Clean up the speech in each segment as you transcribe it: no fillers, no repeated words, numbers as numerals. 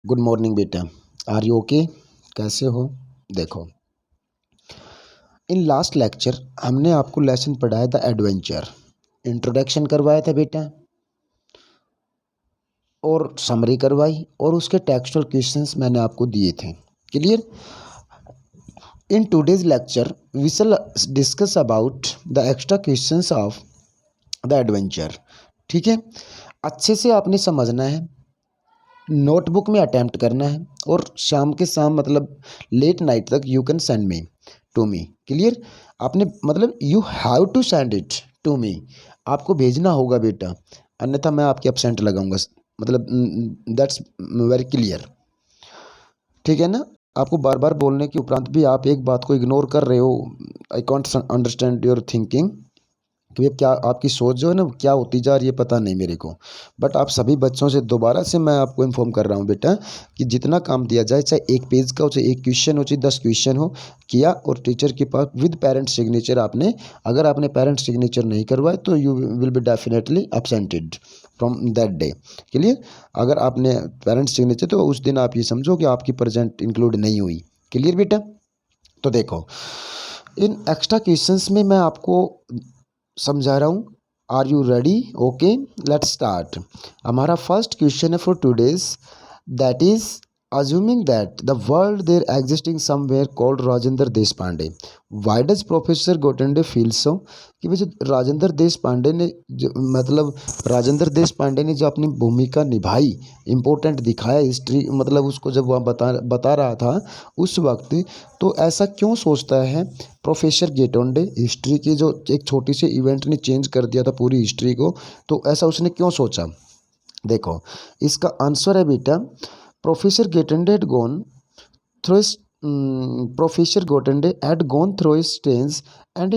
Good morning बेटा। Are you okay? कैसे हो? देखो, इन लास्ट लेक्चर हमने आपको लेसन पढ़ाया था एडवेंचर, इंट्रोडक्शन करवाया था बेटा, और समरी करवाई, और उसके टेक्सचुअल क्वेश्चंस मैंने आपको दिए थे। Clear? In today's lecture we shall discuss about the extra questions of the adventure. ठीक है, अच्छे से आपने समझना है, नोटबुक में अटेम्प्ट करना है, और शाम के शाम मतलब लेट नाइट तक you can send me to me. Clear? आपने मतलब you have to send it to me, आपको भेजना होगा बेटा, अन्यथा मैं आपके एब्सेंट लगाऊंगा। मतलब दैट्स वेरी क्लियर। ठीक है ना? आपको बार बार बोलने के उपरांत भी आप एक बात को इग्नोर कर रहे हो। I can't understand your thinking कि ये क्या आपकी सोच जो है ना क्या होती जा रही है, पता नहीं मेरे को। बट आप सभी बच्चों से दोबारा से मैं आपको इन्फॉर्म कर रहा हूँ बेटा कि जितना काम दिया जाए, चाहे एक पेज का हो, चाहे एक क्वेश्चन हो, चाहे 10 क्वेश्चन हो, किया, और टीचर के पास विद पेरेंट सिग्नेचर आपने, अगर आपने पेरेंट सिग्नेचर नहीं करवाए तो you will be definitely absented from that day. Clear? अगर आपने पेरेंट सिग्नेचर तो उस दिन आप ये समझो कि आपकी प्रेजेंट इंक्लूड नहीं हुई। क्लियर बेटा? तो देखो, इन एक्स्ट्रा क्वेश्चंस में मैं आपको समझा रहा हूँ। Are you ready? Okay, let's start. हमारा फर्स्ट क्वेश्चन है for today's, that is assuming that the world there existing somewhere called Rajendra Deshpande, why does professor Gaitonde feel so? कि भाई जो राजेंद्र देश पांडे ने जो मतलब राजेंद्र देश पांडे ने जो अपनी भूमिका निभाई, इम्पोर्टेंट दिखाया हिस्ट्री, मतलब उसको जब वह बता रहा था उस वक्त, तो ऐसा क्यों सोचता है प्रोफेसर गेटोंडे? हिस्ट्री की जो एक छोटी सी इवेंट ने चेंज कर दिया था पूरी हिस्ट्री को, तो ऐसा उसने क्यों सोचा? देखो, इसका आंसर है बेटा, professor Gaitonde had gone through his professor Gaitonde had gone through his strange and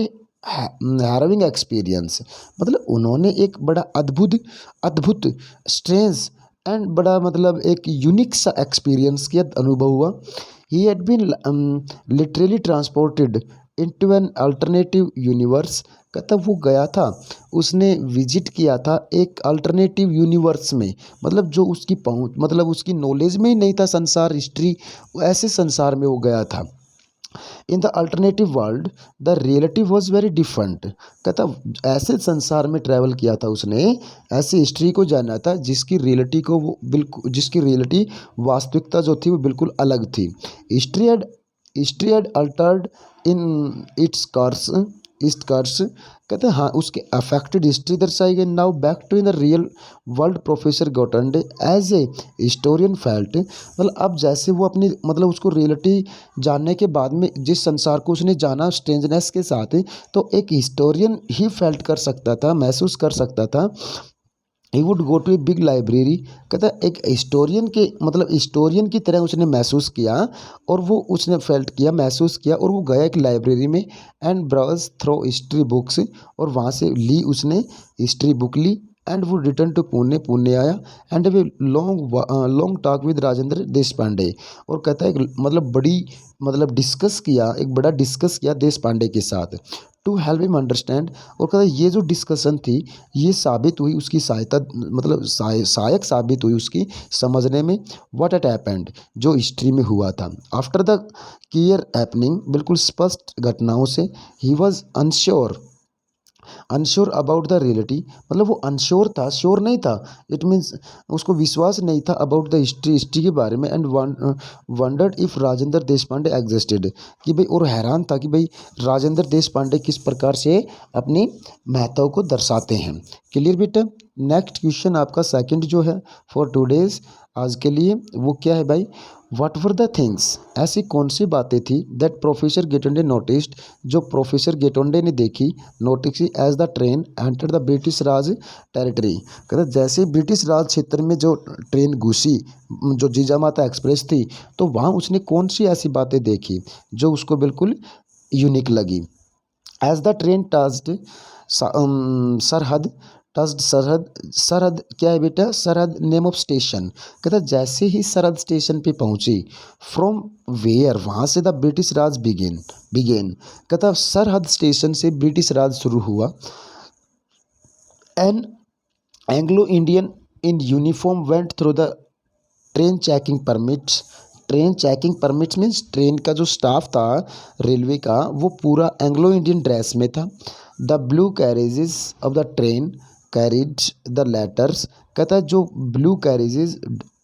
harrowing experience। मतलब उन्होंने एक बड़ा अद्भुत अद्भुत स्ट्रेंज एंड बड़ा मतलब एक यूनिक सा एक्सपीरियंस किया, अनुभव हुआ। He had been literally transported into an alternative universe. कहता वो गया था, उसने विजिट किया था एक अल्टरनेटिव यूनिवर्स में, मतलब जो उसकी पहुंच मतलब उसकी नॉलेज में ही नहीं था संसार, हिस्ट्री, ऐसे संसार में वो गया था। In the alternative world the reality was very different. कहता ऐसे संसार में ट्रैवल किया था उसने, ऐसी हिस्ट्री को जाना था जिसकी रियलिटी को वो बिल्कुल, जिसकी रियलिटी वास्तविकता जो थी वो बिल्कुल अलग थी। History had altered in its course ईस्ट कर्स। कहते हैं हाँ, उसके अफेक्टेड हिस्ट्री दर्शाई गई। Now back to in the real world professor Gaitonde as a historian felt. मतलब अब जैसे वो अपनी मतलब उसको रियलिटी जानने के बाद में जिस संसार को उसने जाना स्ट्रेंजनेस के साथ, तो एक हिस्टोरियन ही फेल्ट कर सकता था, महसूस कर सकता था। He would go to a big library. कहता है एक हिस्टोरियन के मतलब हिस्टोरियन की तरह उसने महसूस किया, और वो उसने फेल्ट किया, महसूस किया, और वो गया एक लाइब्रेरी में and browse through history books, और वहाँ से ली उसने हिस्ट्री बुक ली, एंड वो रिटर्न टू पुणे, पुणे आया, and way long talk with Rajendra Deshpande. और कहता है मतलब बड़ी मतलब डिस्कस किया, एक बड़ा डिस्कस किया देश पांडे के साथ टू हेल्प हिम अंडरस्टैंड। और कहता है ये जो डिस्कशन थी ये साबित हुई उसकी सहायता मतलब सहायक साबित हुई उसकी समझने में व्हाट हैड हैपेंड, जो हिस्ट्री में हुआ था। आफ्टर द क्लियर हैपनिंग, बिल्कुल स्पष्ट घटनाओं से, he was unsure about the reality. मतलब वो अनश्योर था, श्योर नहीं था, इट मीन्स उसको विश्वास नहीं था अबाउट द हिस्ट्री के बारे में, एंड वंडर्ड इफ राजेंद्र देश पांडे एग्जिस्टेड। कि भाई, और हैरान था कि भाई राजेंद्र देश पांडे किस प्रकार से अपनी महत्व को दर्शाते हैं। क्लियर बेटा? नेक्स्ट क्वेश्चन आपका सेकंड जो है फॉर टुडेज, आज के लिए, वो क्या है भाई? व्हाट वर द थिंग्स, ऐसी कौन सी बातें थी दैट प्रोफेसर गेटोंडे नोटिस्ड, जो प्रोफेसर गेटोंडे ने देखी, notice as the train enter the British Raj territory. कहते जैसे ब्रिटिश राज क्षेत्र में जो ट्रेन घुसी, जो जीजामाता एक्सप्रेस थी, तो वहाँ उसने कौन सी ऐसी बातें देखी जो उसको बिल्कुल यूनिक लगी। एज द ट्रेन टच्ड सरहद, टच्ड सरहद, सरहद क्या है बेटा? सरहद नेम ऑफ स्टेशन। कहता जैसे ही सरहद स्टेशन पे पहुंची, फ्रॉम वेयर, वहाँ से द ब्रिटिश राज बिगेन। कहता सरहद स्टेशन से ब्रिटिश राज शुरू हुआ। An Anglo Indian in uniform went through the train checking permits, train checking permits means train का जो स्टाफ था रेलवे का वो पूरा एंग्लो इंडियन ड्रेस में था। The blue carriages of the train carried the letters, कहता है जो ब्लू कैरेजेस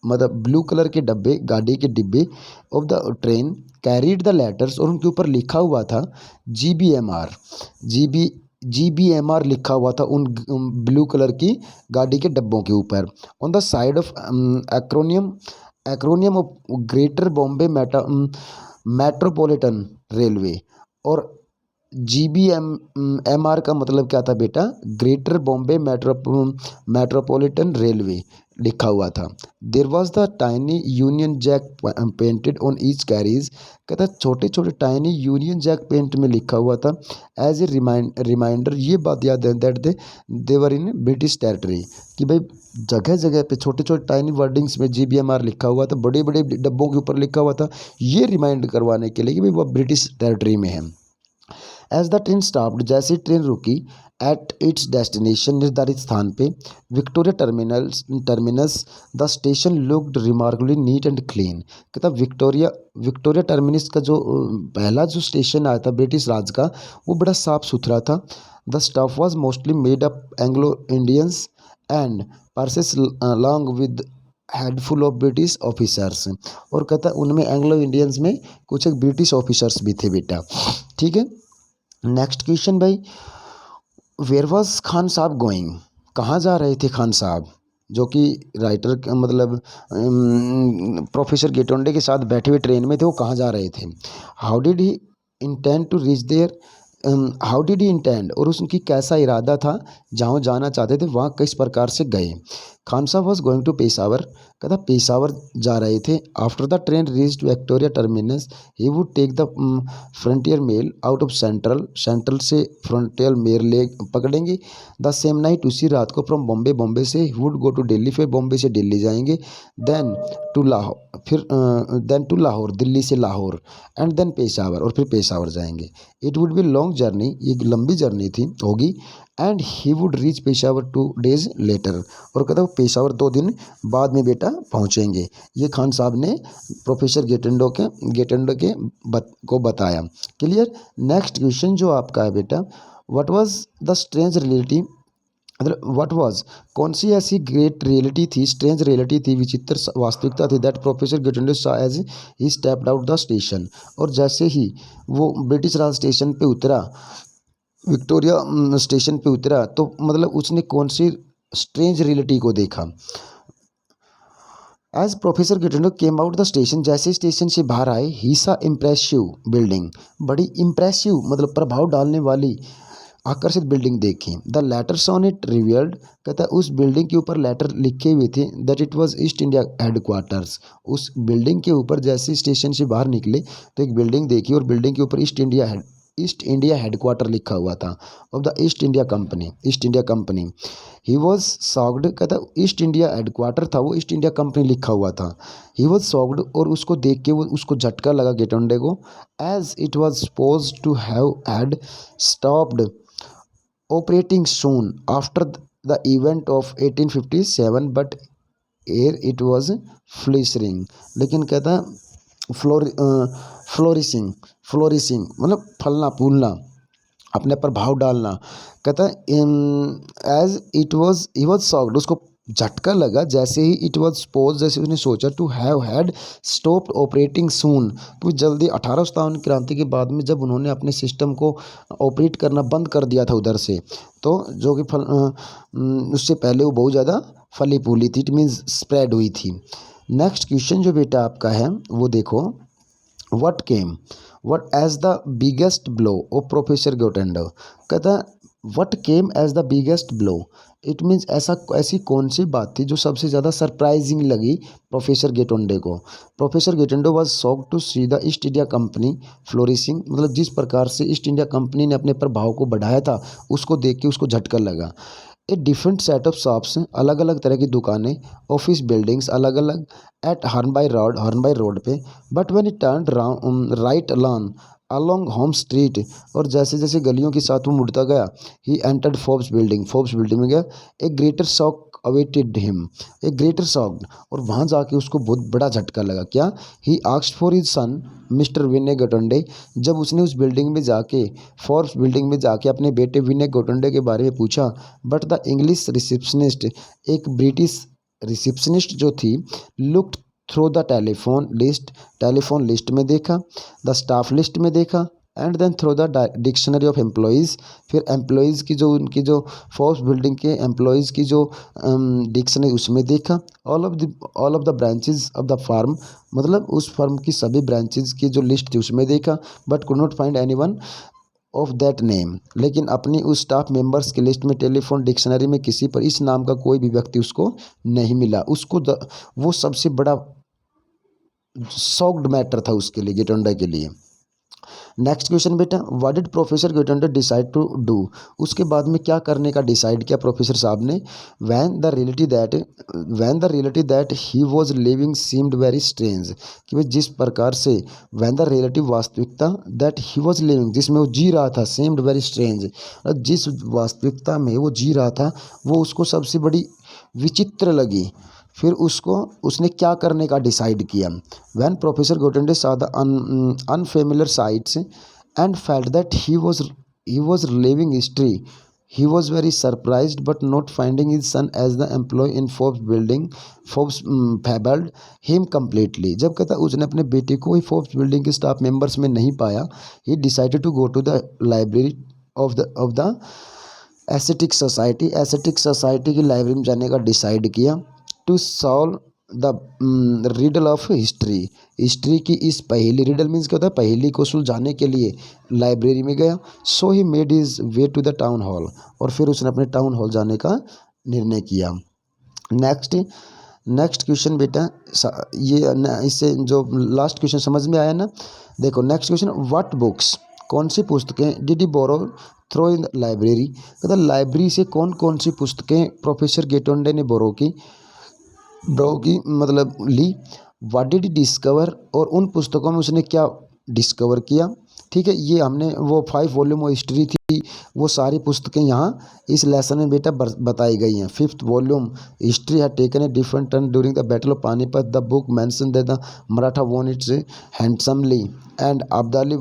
मतलब ब्लू कलर के डब्बे, गाड़ी के डिब्बे of the train carried the letters, और उनके ऊपर लिखा हुआ था GBMR, GBMR लिखा हुआ था उन ब्लू कलर की गाड़ी के डब्बों के ऊपर। On the side of acromion of greater Bombay metropolitan railway. और GBMR का मतलब क्या था बेटा, ग्रेटर बॉम्बे मेट्रोपॉलिटन रेलवे लिखा हुआ था। There was the tiny union jack painted on each carriage, कहता छोटे छोटे टाइनी यूनियन जैक पेंट में लिखा हुआ था। एज ए रिमाइंडर, ये बात याद है that they were in British territory, कि भाई जगह जगह पे छोटे छोटे टाइनी वर्डिंग्स में GBMR लिखा हुआ था, बड़े बड़े डब्बों के ऊपर लिखा हुआ था, ये रिमाइंड करवाने के लिए कि भाई वह ब्रिटिश टेरिटरी में है। एज द ट्रेन स्टॉप्ड, जैसे ट्रेन रुकी एट इट्स डेस्टिनेशन, निर्धारित स्थान पे, Victoria Terminus the station looked remarkably neat and clean, कहता विक्टोरिया टर्मिनस का जो पहला जो स्टेशन आया था ब्रिटिश राज का, वो बड़ा साफ सुथरा था। The staff was mostly made up Anglo Indians and Parsis along with handful of British officers, और कहता उनमें एंग्लो इंडियंस में कुछ एक ब्रिटिश ऑफिसर्स भी थे बेटा। ठीक है, नेक्स्ट क्वेश्चन भाई, वेयर वॉज खान साहब गोइंग, कहाँ जा रहे थे खान साहब, जो कि राइटर मतलब प्रोफेसर गेटोंडे के साथ बैठे हुए ट्रेन में थे, वो कहाँ जा रहे थे। How did he intend to reach there, how did he intend, और उनकी कैसा इरादा था, जहाँ जाना चाहते थे वहाँ किस प्रकार से गए। खान साहब वॉज गोइंग टू पेशावर, कहता पेशावर जा रहे थे। After the train reach Victoria terminus he would take the frontier mail out of central से फ्रंटियर मेल ले पकड़ेंगे। द सेम नाइट, उसी रात को, फ्रॉम बॉम्बे से he would go to Delhi, फिर बॉम्बे से दिल्ली जाएंगे। देन टू लाहौर, फिर देन टू लाहौर, दिल्ली से लाहौर, एंड देन पेशावर, और फिर पेशावर जाएंगे। It would be long journey, ये लंबी जर्नी थी होगी। And he would reach Peshawar 2 days later, और कहता वो पेशावर 2 दिन बाद में बेटा पहुंचेंगे। ये खान साहब ने प्रोफेसर गेटेंडो को बताया। क्लियर। नेक्स्ट क्वेश्चन जो आपका है बेटा, what was the strange reality, मतलब व्हाट वाज, कौन सी ऐसी ग्रेट रियलिटी थी, स्ट्रेंज रियलिटी थी, विचित्र वास्तविकता थी, that professor Gaitonde saw as he stepped out the station, और जैसे ही वो ब्रिटिश राज स्टेशन पे उतरा, विक्टोरिया स्टेशन पे उतरा, तो मतलब उसने कौन सी स्ट्रेंज रियलिटी को देखा। As professor Gaitonde came out the station, जैसे स्टेशन से बाहर आए, ही सा इम्प्रेसिव बिल्डिंग, बड़ी इम्प्रेसिव मतलब प्रभाव डालने वाली आकर्षित बिल्डिंग देखी। The letters on it revealed, कहता है उस बिल्डिंग के ऊपर लेटर लिखे हुए थे that it was east India headquarters. उस बिल्डिंग के ऊपर जैसे स्टेशन से बाहर निकले तो एक बिल्डिंग देखी, और बिल्डिंग के ऊपर ईस्ट इंडिया हेडक्वार्टर लिखा हुआ था of the east India company. He was socked, कहता ईस्ट इंडिया हेडक्वार्टर था वो, ईस्ट इंडिया कंपनी लिखा हुआ था। ही वॉज सॉक्ड, और उसको देख के वो उसको झटका लगा गेटोंडे को, as it was suppose to have had stopped operating soon after the event of 1857, but here it was flourishing, लेकिन कहता फ्लोरिशिंग मतलब फलना फूलना, अपने प्रभाव डालना। कहता as it was he was shocked, उसको झटका लगा जैसे ही इट वॉज सपोज, जैसे उसने सोचा to have had stopped operating soon, तो जल्दी 1857 क्रांति के बाद में जब उन्होंने अपने सिस्टम को ऑपरेट करना बंद कर दिया था उधर से, तो जो कि उससे पहले वो बहुत ज़्यादा फली फूली थी, इट मीन्स स्प्रेड हुई थी। नेक्स्ट क्वेश्चन जो बेटा आपका है वो देखो, what as the biggest blow of professor Gaitonde, कहता what came as the biggest blow, it means ऐसी कौन सी बात थी जो सबसे ज़्यादा सरप्राइजिंग लगी प्रोफेसर गेटेंडो को। Professor Gaitonde was shocked to see the east India Company flourishing, मतलब जिस प्रकार से ईस्ट इंडिया कंपनी ने अपने प्रभाव को बढ़ाया था उसको देख के उसको झटका लगा। A different set of shops, अलग अलग तरह की दुकानें, ऑफिस बिल्डिंग्स अलग अलग, एट हॉर्न बाई रोड पे, but when it turn right along home street, और जैसे जैसे गलियों के साथ वो मुड़ता गया, ही एंटर्ड फोर्ब्स बिल्डिंग में गया। एक greater shock awaited him a greater shock, और वहाँ जाके उसको बहुत बड़ा झटका लगा। क्या? He asked for his son Mr Vinay Gaitonde, जब उसने उस बिल्डिंग में जाके, फोर्ब्स बिल्डिंग में जाके अपने बेटे विनय गोटोंडे के बारे में पूछा। बट द इंग्लिश रिसेप्शनिस्ट, एक ब्रिटिश रिसेप्शनिस्ट जो थी, looked through the telephone list में देखा, द स्टाफ लिस्ट में देखा, and then through the dictionary of employees, फिर एम्प्लॉयज़ की जो उनकी जो फोर्स बिल्डिंग के एम्प्लॉयज़ की जो डिक्शनरी उसमें देखा। All of the branches of the firm, मतलब उस फर्म की सभी ब्रांचेज की जो लिस्ट थी उसमें देखा। But could not find anyone of that name, लेकिन अपनी उस स्टाफ मेंबर्स की लिस्ट में टेलीफोन डिक्शनरी में किसी पर इस नाम का कोई भी व्यक्ति उसको नहीं मिला। उसको वो सबसे बड़ा शॉक्ड मैटर था उसके लिए, गेटोंडा के लिए। नेक्स्ट क्वेश्चन बेटा, what did professor Gaitonde decide to do, उसके बाद में क्या करने का डिसाइड किया प्रोफेसर साहब ने। When the reality that he was living seemed very strange, कि भाई जिस प्रकार से व्हेन द रियलिटी, वास्तविकता, दैट ही वाज लिविंग, जिसमें वो जी रहा था, सीम्ड वेरी स्ट्रेंज, जिस वास्तविकता में वो जी रहा था वो उसको सबसे बड़ी विचित्र लगी। फिर उसने क्या करने का डिसाइड किया। When professor Gaitonde saw the unfamiliar sights and felt that he was living history, he was very surprised, but not finding his son as the employee in Forbes building, Forbes fabled him completely। जब कहता उसने अपने बेटे को ही Forbes building के staff members में नहीं पाया, he decided to go to the library of the aesthetic society की लाइब्रेरी में जाने का डिसाइड किया। To solve the riddle of history की इस पहेली, रिडल मीन्स क्या होता है, पहेली को सुलझाने के लिए लाइब्रेरी में गया। So he made his way to the town hall, और फिर उसने अपने टाउन हॉल जाने का निर्णय किया। नेक्स्ट क्वेश्चन बेटा, ये इससे जो लास्ट क्वेश्चन समझ में आया ना। देखो नेक्स्ट क्वेश्चन, व्हाट बुक्स, कौन सी पुस्तकें did he borrow through in library, कहता लाइब्रेरी से कौन कौन सी पुस्तकें प्रोफेसर गेटोंडे ने बोरो की मतलब ली। व्हाट डिड ही डिस्कवर, और उन पुस्तकों में उसने क्या डिस्कवर किया। ठीक है, ये हमने वो 5 वॉल्यूम ऑफ हिस्ट्री थी, वो सारी पुस्तकें यहाँ इस लेसन में बेटा बताई गई हैं। 5th volume history had taken a different turn during the battle of Panipat, the book mention that the Maratha won its handsomely and Abdali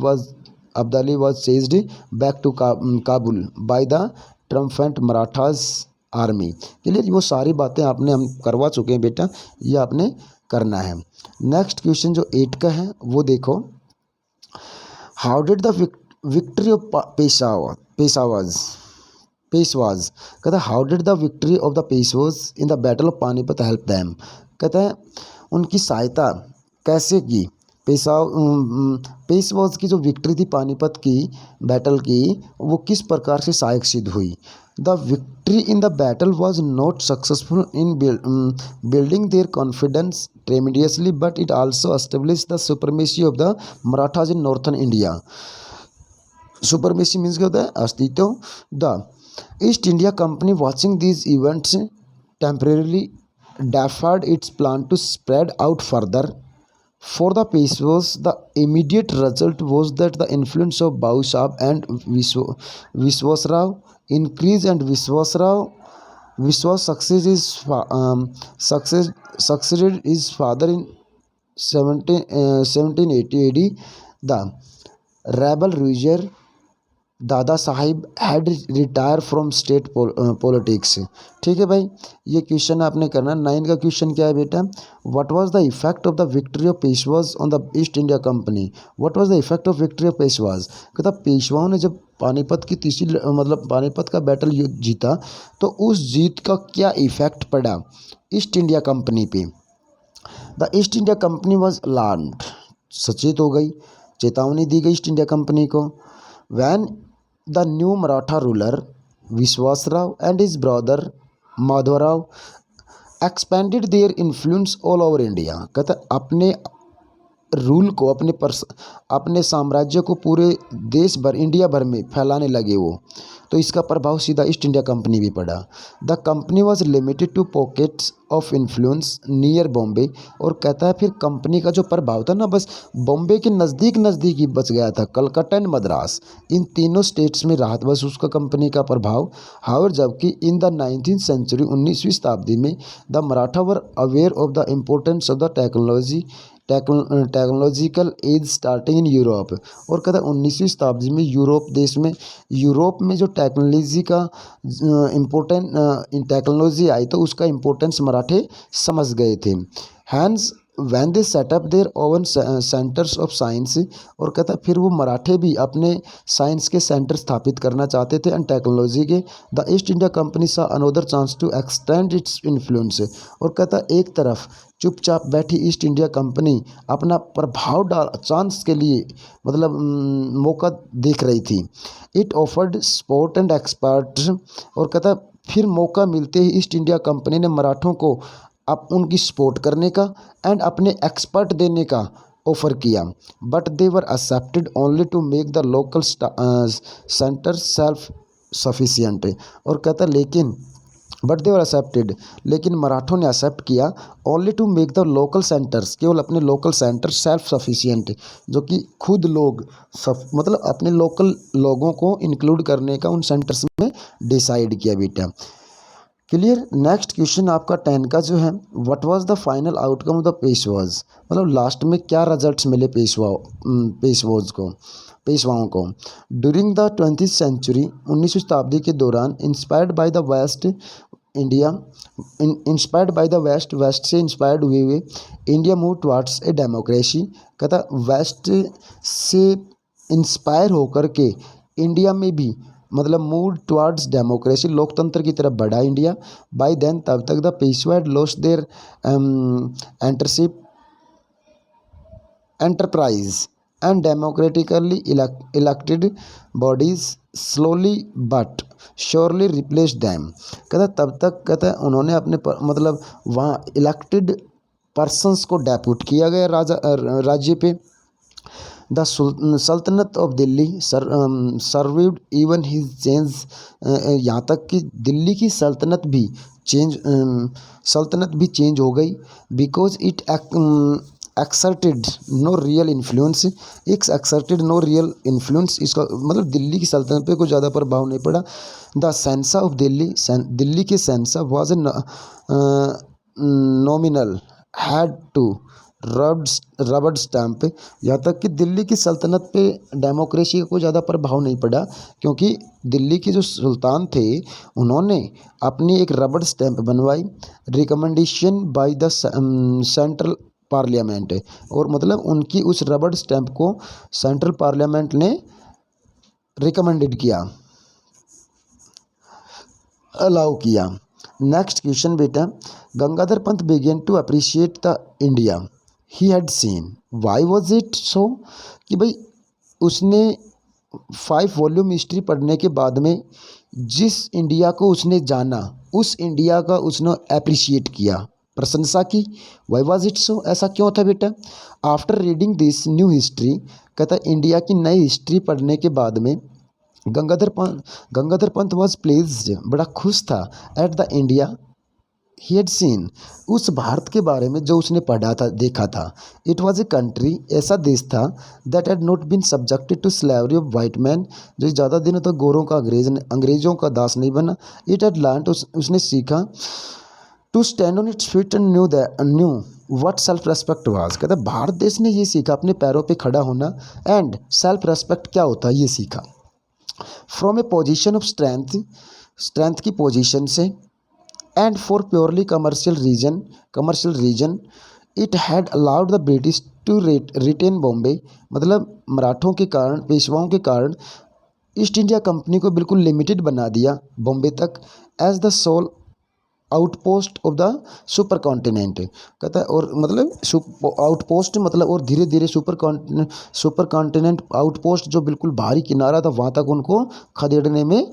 was chased back to Kabul by the triumphant Marathas army. चलिए वो सारी बातें आपने हम करवा चुके हैं बेटा, ये आपने करना है। नेक्स्ट क्वेश्चन जो 8 का है वो देखो, how did the victory of Peshwas, कहता है how did the victory of the Peshwas in the battle of Panipat help them, कहता है उनकी सहायता कैसे की। पेशवाज की जो विक्ट्री थी पानीपत की बैटल की, वो किस प्रकार से सहायक सिद्ध हुई। The victory in the battle was not successful in building their confidence tremendously, but it also establish the supremacy of the Marathas in northern India. Supremacy means क्या होता है, अस्तित्व। The east India Company watching these events temporarily deferred its plan to spread out further. For the Peishwas, the immediate result was that the influence of Bau Sahib and Viswasrao increased, and Viswas succeeded his father in 1780 AD. The rebel ruler दादा Sahib had retire from state politics. ठीक है भाई, ये question आपने करना। 9 का question क्या है बेटा, what was the effect of the victory of Peshwas on the east India Company. What was the effect of victory of Peshwas, कहता पेशवाओं ने जब पानीपत की तीसरी मतलब पानीपत का बैटल जीता तो उस जीत का क्या इफेक्ट पड़ा ईस्ट इंडिया कंपनी पे। The east India company was alarmed, सचेत हो गई, चेतावनी दी गई ईस्ट इंडिया कंपनी को। When the new Maratha ruler Vishwasrao and his brother Madhavrao expanded their influence all over India, कहता अपने रूल को अपने साम्राज्य को पूरे देश भर इंडिया भर में फैलाने लगे वो। तो इसका प्रभाव सीधा ईस्ट इंडिया कंपनी भी पड़ा। The company was limited to pockets of influence near Bombay. और कहता है फिर कंपनी का जो प्रभाव था ना बस बॉम्बे के नज़दीक नज़दीक ही बच गया था। कलकत्ता एंड मद्रास इन तीनों स्टेट्स में रहा था बस उसका कंपनी का प्रभाव। हावर जबकि इन द 19th सेंचुरी 19वीं शताब्दी में the Maratha were aware of the importance of the technological age starting in Europe. और कहता है 19वीं शताब्दी में यूरोप में जो टेक्नोलॉजी का इम्पोर्टेंट टेक्नोलॉजी आई तो उसका इम्पोर्टेंस मराठे समझ गए थे। Hence when they set up their own centres of science. और कहता है फिर वो मराठे भी अपने साइंस के सेंटर स्थापित करना चाहते थे एंड टेक्नोलॉजी के। The east India company saw another chance to extend its influence. और कहता है एक तरफ चुपचाप बैठी ईस्ट इंडिया कंपनी अपना प्रभाव डाल चांस के लिए मतलब मौका देख रही थी। It offered support and expert. और कहता है फिर मौका मिलते ही ईस्ट इंडिया कंपनी ने मराठों को अब उनकी सपोर्ट करने का एंड अपने एक्सपर्ट देने का ऑफ़र किया। But they were accepted only to make the local centre self sufficient. और कहता लेकिन बट दे वर एक्सेप्टेड लेकिन मराठों ने एक्सेप्ट किया only to make the local centres केवल अपने लोकल सेंटर सेल्फ सफिशिएंट जो कि खुद लोग मतलब अपने लोकल लोगों को इंक्लूड करने का उन सेंटर्स में डिसाइड किया बेटा। क्लियर। नेक्स्ट क्वेश्चन आपका 10 का जो है what was the final outcome of the Peshwas. मतलब लास्ट में क्या रिजल्ट्स मिले पेशवाओं को। ड्यूरिंग द 20th सेंचुरी 19वीं शताब्दी के दौरान inspired by the west India inspired by the west से इंस्पायर्ड हुए India move towards a democracy. कहता वेस्ट से इंस्पायर होकर के इंडिया में भी मतलब मूव टुवर्ड्स डेमोक्रेसी लोकतंत्र की तरफ बढ़ा इंडिया। बाय देन तब तक the Peshwa had lost their enterprise and democratically elected bodies slowly but surely replace them. कहता तब तक कहता है उन्होंने अपने मतलब वहाँ इलेक्टेड पर्सन्स को डेप्यूट किया गया राज्य पे। द सल्तनत of Delhi survived even his change. यहाँ तक कि दिल्ली की सल्तनत भी चेंज हो गई because it exerted no real influence. इसका मतलब दिल्ली की सल्तनत पे कोई ज़्यादा प्रभाव नहीं पड़ा। द सेंसा ऑफ दिल्ली के सेंसा वाज नॉमिनल हैड टू रबड़ स्टैम्प। यहाँ तक कि दिल्ली की सल्तनत पे डेमोक्रेसी का कोई ज़्यादा प्रभाव नहीं पड़ा क्योंकि दिल्ली के जो सुल्तान थे उन्होंने अपनी एक रबड़ स्टैम्प बनवाई recommendation by the central parliament. और मतलब उनकी उस रबड़ स्टैम्प को सेंट्रल पार्लियामेंट ने रिकमेंडेड किया अलाउ किया। नेक्स्ट क्वेश्चन बेटा Gangadhar Pant began to appreciate the India he had seen why was it so. कि भाई उसने 5 वॉल्यूम हिस्ट्री पढ़ने के बाद में जिस इंडिया को उसने जाना उस इंडिया का उसने अप्रिशिएट किया प्रशंसा की। वाई वॉज इट सो ऐसा क्यों था बेटा। After reading this new history कहता इंडिया की नई हिस्ट्री पढ़ने के बाद में गंगाधर पंत वॉज प्लीज्ड बड़ा खुश था at the India he had scene उस भारत के बारे में जो उसने पढ़ा था देखा था। इट वॉज ए कंट्री ऐसा देश था that had not been subjected to slavery of white man जो ज़्यादा दिनों तक गोरों का अंग्रेज़ों का दास नहीं बना। इट हैड लर्न्ड उसने सीखा to stand on its feet and knew what self respect was. कहता भारत देश ने ये सीखा अपने पैरों पे खड़ा होना एंड सेल्फ रेस्पेक्ट क्या होता है ये सीखा। From a position of strength की पोजीशन से and for purely commercial reason it had allowed the British to retain Bombay. मतलब मराठों के कारण पेशवाओं के कारण ईस्ट इंडिया कंपनी को बिल्कुल लिमिटेड बना दिया बॉम्बे तक as the sole outpost of the super continent. कहता है और मतलब आउटपोस्ट मतलब और धीरे धीरे सुपर कॉन्टिनेंट आउटपोस्ट जो बिल्कुल बाहरी किनारा था वहाँ तक उनको खदेड़ने में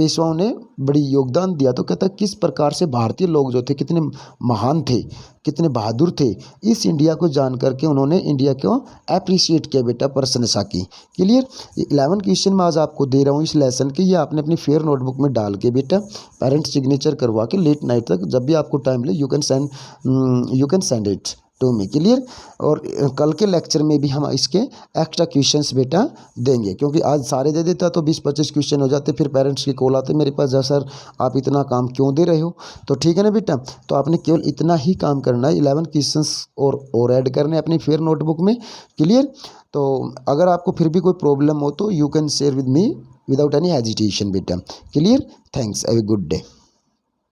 पेशवाओं ने बड़ी योगदान दिया। तो कहता है किस प्रकार से भारतीय लोग जो थे कितने महान थे, कितने बहादुर थे, इस इंडिया को जान करके उन्होंने इंडिया को अप्रिशिएट किया बेटा, प्रशंसा की। क्लियर। 11 क्वेश्चन मैं आज आपको दे रहा हूँ इस लेसन के, ये आपने अपनी फेयर नोटबुक में डाल के बेटा पेरेंट सिग्नेचर करवा के लेट नाइट तक जब भी आपको टाइम मिले you can send it to me. Clear. और कल के लेक्चर में भी हम इसके एक्स्ट्रा क्वेश्चंस बेटा देंगे, क्योंकि आज सारे दे देता तो 20-25 क्वेश्चन हो जाते, फिर पेरेंट्स की कॉल आते मेरे पास, सर आप इतना काम क्यों दे रहे हो। तो ठीक है ना बेटा, तो आपने केवल इतना ही काम करना है, 11 क्वेश्चंस और ऐड करने अपनी फेयर नोटबुक में। क्लियर। तो अगर आपको फिर भी कोई प्रॉब्लम हो तो you can share with me without any hesitation बेटा। Clear. Thanks, have a good day.